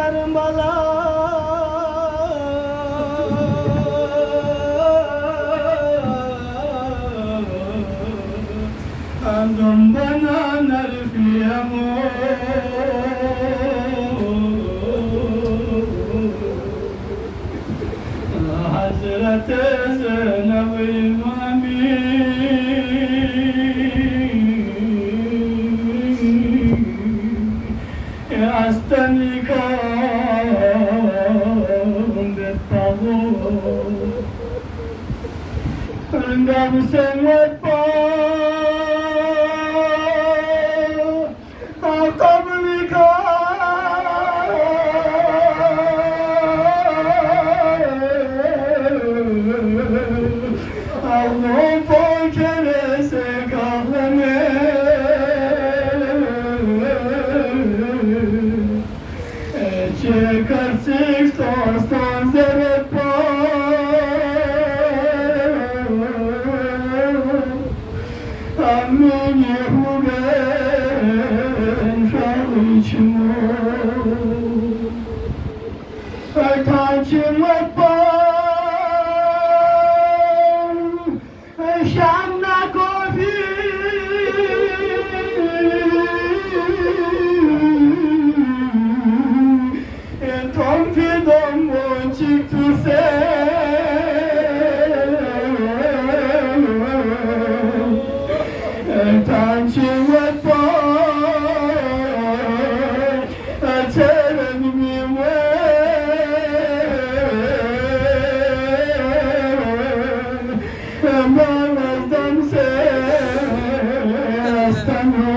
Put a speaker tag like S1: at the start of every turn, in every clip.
S1: Karbala andam bana narfiyamo Hazrat Zainab Mami Astanika Betavo Andam Sengat Pa Akablika Allah Pokere Se Kahlame Checar Sixtos Tanzeret Pa Amin Yehuben Shalichmo Akachimot Pa Shamna Kofi Tom Fidom Chik to say Touching what boy telling me when Mamas done say Stano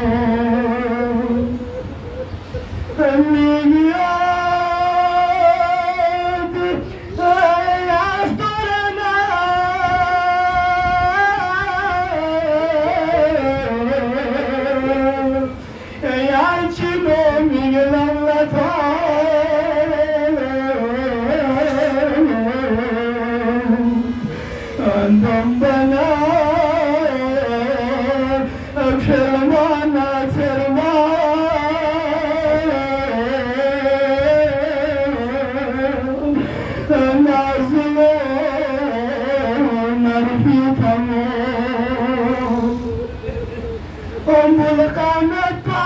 S1: Andambala Aksharamana Sarma Nazilo Narfitamo Ambulakamat Pa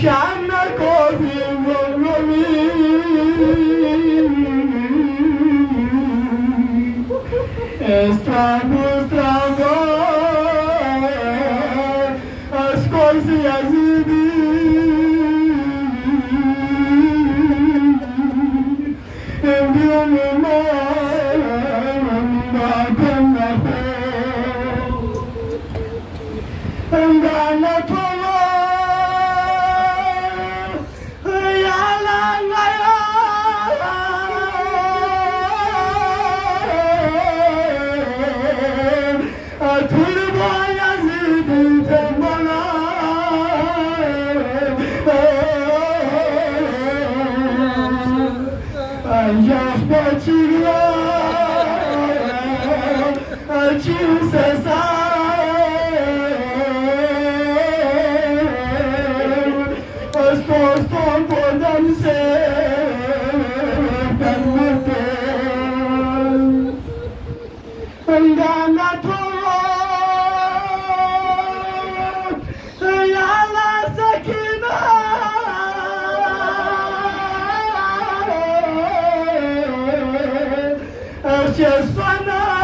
S1: Shamna Kofi Romi Estrabo Ascolsi Yazidi Enviame Mambakana Andana Tolo Just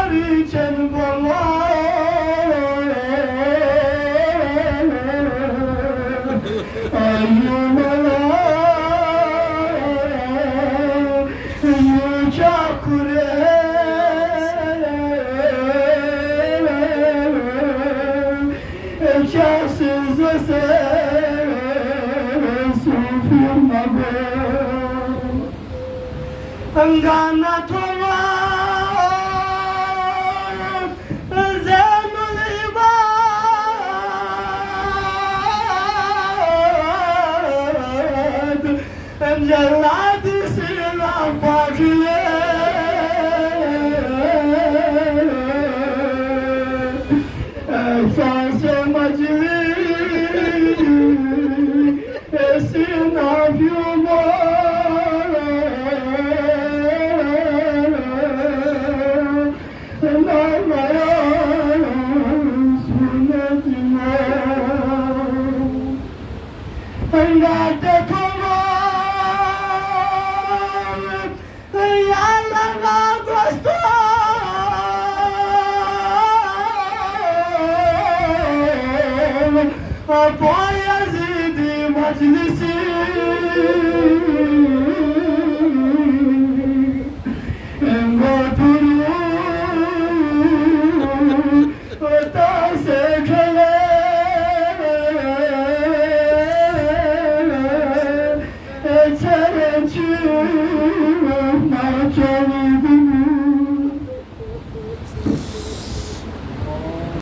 S1: reach and Angana Toma Zenuliba and Jaladi Sila Pagile Bayezid meclisi Engoduru Tasekele Eterençü Mahkemi